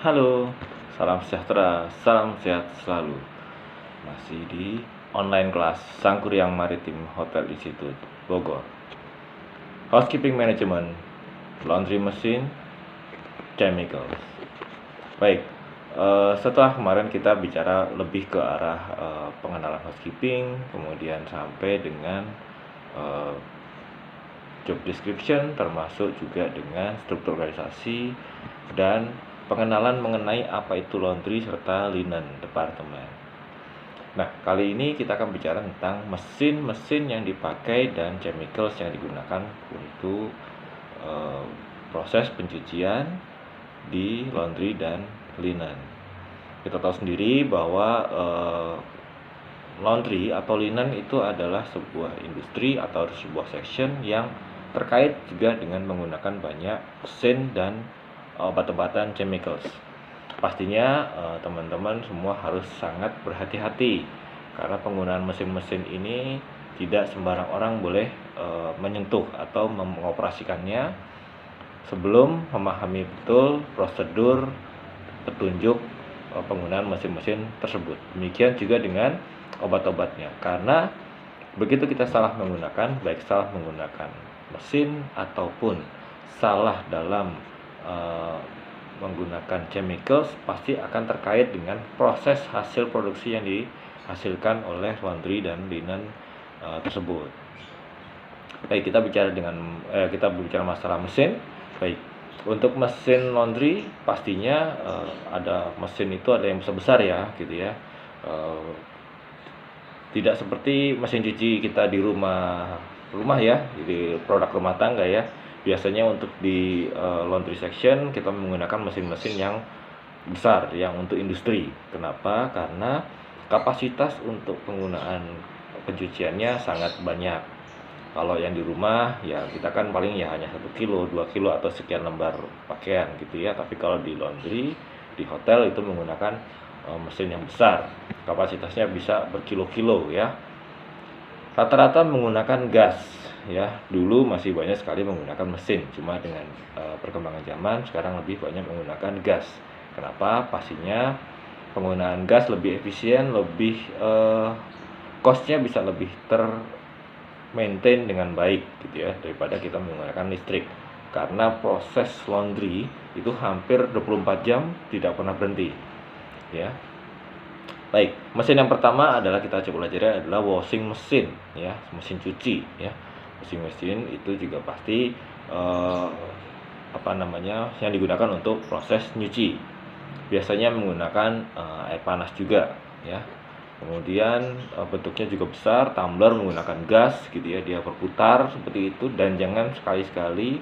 Halo, salam sejahtera, salam sehat selalu. Masih di online kelas Sangkuriang Maritim Hotel Institute Bogor. Housekeeping Management, Laundry Machine, Chemicals. Baik, setelah kemarin kita bicara lebih ke arah pengenalan housekeeping, kemudian sampai dengan job description, termasuk juga dengan struktur organisasi dan pengenalan mengenai apa itu laundry serta linen department. Nah, kali ini kita akan bicara tentang mesin-mesin yang dipakai dan chemicals yang digunakan untuk proses pencucian di laundry dan linen. Kita tahu sendiri bahwa laundry atau linen itu adalah sebuah industri atau sebuah section yang terkait juga dengan menggunakan banyak mesin dan obat-obatan chemicals. Pastinya teman-teman semua harus sangat berhati-hati karena penggunaan mesin-mesin ini tidak sembarang orang boleh menyentuh atau mengoperasikannya sebelum memahami betul prosedur petunjuk penggunaan mesin-mesin tersebut. Demikian juga dengan obat-obatnya, karena begitu kita salah menggunakan, baik salah menggunakan mesin ataupun salah dalam menggunakan chemicals, pasti akan terkait dengan proses hasil produksi yang dihasilkan oleh laundry dan linen tersebut. Baik, kita bicara masalah mesin. Baik, untuk mesin laundry pastinya ada mesin itu ada yang besar-besar ya, gitu ya. Tidak seperti mesin cuci kita di rumah ya, di produk rumah tangga ya. Biasanya untuk di laundry section kita menggunakan mesin-mesin yang besar, yang untuk industri. Kenapa? Karena kapasitas untuk penggunaan pencuciannya sangat banyak. Kalau yang di rumah ya kita kan paling ya hanya 1 kilo, 2 kilo atau sekian lembar pakaian gitu ya. Tapi kalau di laundry, di hotel itu menggunakan mesin yang besar, kapasitasnya bisa berkilo-kilo ya. Rata-rata menggunakan gas ya. Dulu masih banyak sekali menggunakan mesin, cuma dengan perkembangan zaman sekarang lebih banyak menggunakan gas. Kenapa? Pastinya penggunaan gas lebih efisien, lebih cost-nya bisa lebih maintain dengan baik gitu ya, daripada kita menggunakan listrik. Karena proses laundry itu hampir 24 jam tidak pernah berhenti ya. Baik, mesin yang pertama adalah kita coba pelajari adalah washing machine ya, mesin cuci ya. Washing machine itu juga pasti yang digunakan untuk proses nyuci. Biasanya menggunakan air panas juga ya. Kemudian bentuknya juga besar, tumbler menggunakan gas gitu ya, dia berputar seperti itu. Dan jangan sekali-sekali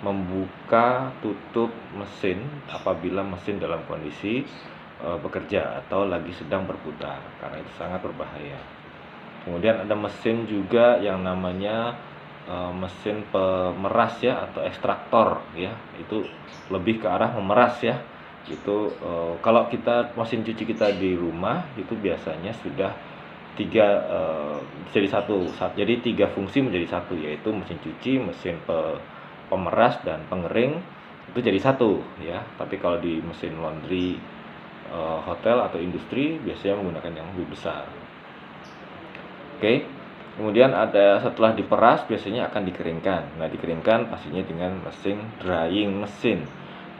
membuka tutup mesin apabila mesin dalam kondisi bekerja atau lagi sedang berputar, karena itu sangat berbahaya. Kemudian ada mesin juga yang namanya mesin pemeras ya, atau ekstraktor ya, itu lebih ke arah memeras ya. Itu kalau kita mesin cuci kita di rumah itu biasanya sudah jadi tiga fungsi menjadi satu, yaitu mesin cuci, mesin pemeras dan pengering itu jadi satu ya. Tapi kalau di mesin laundry hotel atau industri biasanya menggunakan yang lebih besar. Oke. Kemudian ada setelah diperas biasanya akan dikeringkan. Nah, dikeringkan pastinya dengan mesin drying mesin.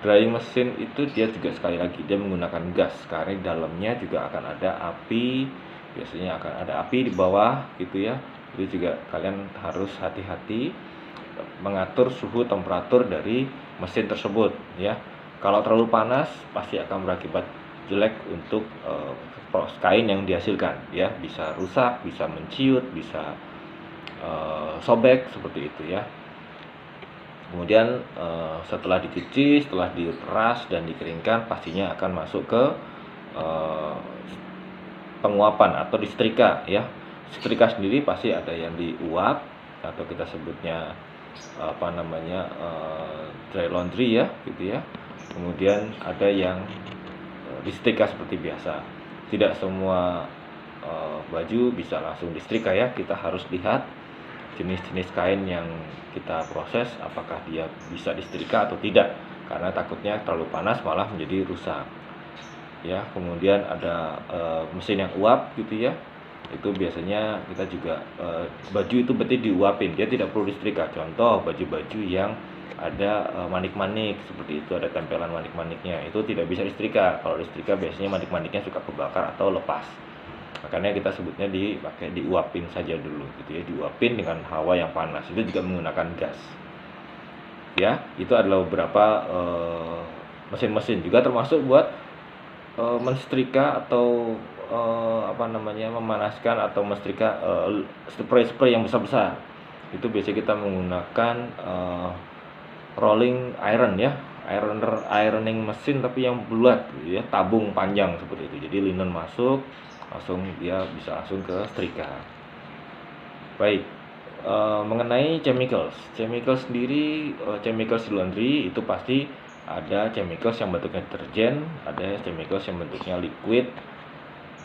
Drying mesin itu dia juga sekali lagi dia menggunakan gas, karena di dalamnya juga akan ada api. Biasanya akan ada api di bawah gitu ya. Itu juga kalian harus hati-hati mengatur suhu temperatur dari mesin tersebut ya. Kalau terlalu panas pasti akan berakibat jelek untuk kain yang dihasilkan ya, bisa rusak, bisa menciut, bisa sobek seperti itu ya. Kemudian setelah dicuci, setelah diperas dan dikeringkan pastinya akan masuk ke penguapan atau disetrika ya. Setrika sendiri pasti ada yang diuap atau kita sebutnya dry laundry ya gitu ya. Kemudian ada yang disetrika seperti biasa. Tidak semua baju bisa langsung disetrika ya. Kita harus lihat jenis-jenis kain yang kita proses apakah dia bisa disetrika atau tidak. karena takutnya terlalu panas malah menjadi rusak. Ya, kemudian ada mesin yang uap gitu ya. Itu biasanya kita juga baju itu berarti diuapin, dia tidak perlu disetrika. Contoh baju-baju yang ada manik-manik seperti itu, ada tempelan manik-maniknya, itu tidak bisa disetrika. Kalau disetrika biasanya manik-maniknya suka kebakar atau lepas. Makanya kita sebutnya dipakai diuapin saja dulu gitu ya, diuapin dengan hawa yang panas. Itu juga menggunakan gas. Ya, itu adalah beberapa mesin-mesin juga termasuk buat mensetrika atau memanaskan atau mensetrika spray-spray yang besar-besar. Itu biasanya kita menggunakan rolling iron ya, ironing mesin tapi yang bulat gitu ya, tabung panjang seperti itu. Jadi linen masuk, langsung dia bisa langsung ke setrika. Baik, mengenai chemicals sendiri, chemicals di laundry itu pasti ada chemicals yang bentuknya deterjen, ada chemicals yang bentuknya liquid,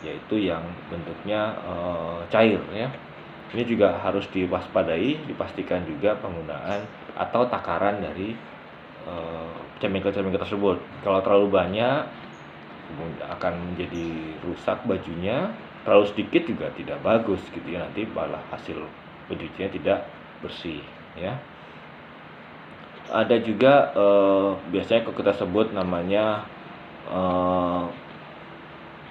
yaitu yang bentuknya cair ya. Ini juga harus diwaspadai, dipastikan juga penggunaan atau takaran dari chemical tersebut. Kalau terlalu banyak akan menjadi rusak bajunya, terlalu sedikit juga tidak bagus gitu ya, nanti malah hasil pencuciannya tidak bersih ya. Ada juga biasanya kalau kita sebut namanya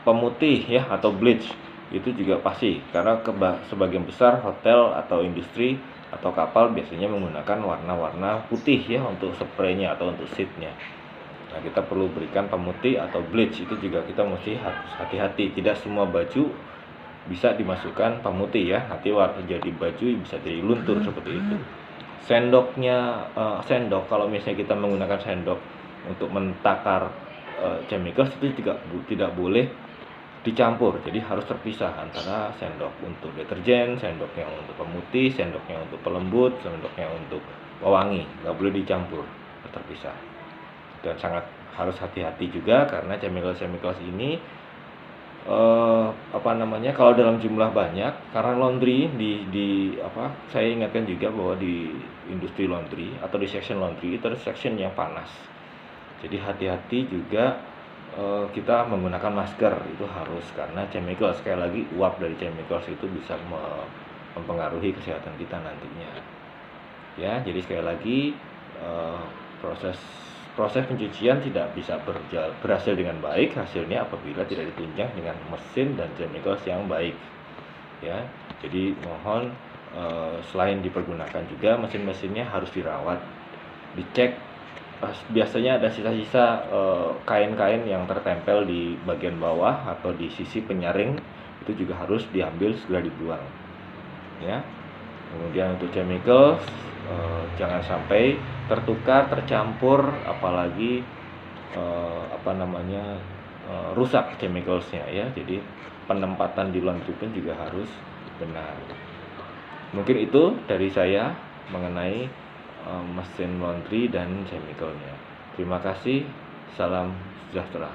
pemutih ya atau bleach, itu juga pasti karena sebagian besar hotel atau industri atau kapal biasanya menggunakan warna-warna putih ya untuk spraynya atau untuk seatnya. Nah, kita perlu berikan pemutih atau bleach, itu juga kita mesti harus hati-hati, tidak semua baju bisa dimasukkan pemutih ya, nanti warna jadi baju bisa jadi luntur seperti itu. Sendok kalau misalnya kita menggunakan sendok untuk mentakar chemicals, itu juga tidak boleh dicampur, jadi harus terpisah antara sendok untuk deterjen, sendoknya untuk pemutih, sendoknya untuk pelembut, sendoknya untuk pewangi, nggak boleh dicampur, terpisah. Dan sangat harus hati-hati juga karena chemicals ini kalau dalam jumlah banyak, karena laundry saya ingatkan juga bahwa di industri laundry atau di section laundry itu ada section yang panas. Jadi hati-hati juga kita menggunakan masker itu harus, karena chemicals, sekali lagi uap dari chemicals itu bisa mempengaruhi kesehatan kita nantinya. Ya, jadi sekali lagi proses pencucian tidak bisa berhasil dengan baik hasilnya apabila tidak ditunjang dengan mesin dan chemicals yang baik. Ya, jadi mohon selain dipergunakan juga mesin-mesinnya harus dirawat, dicek. Biasanya ada sisa-sisa kain-kain yang tertempel di bagian bawah atau di sisi penyaring, itu juga harus diambil, segera dibuang. Ya. Kemudian untuk chemicals jangan sampai tertukar, tercampur, apalagi rusak chemicalsnya ya. Jadi penempatan di laundry pun juga harus benar. Mungkin itu dari saya mengenai mesin laundry dan chemicalnya. Terima kasih, salam sejahtera.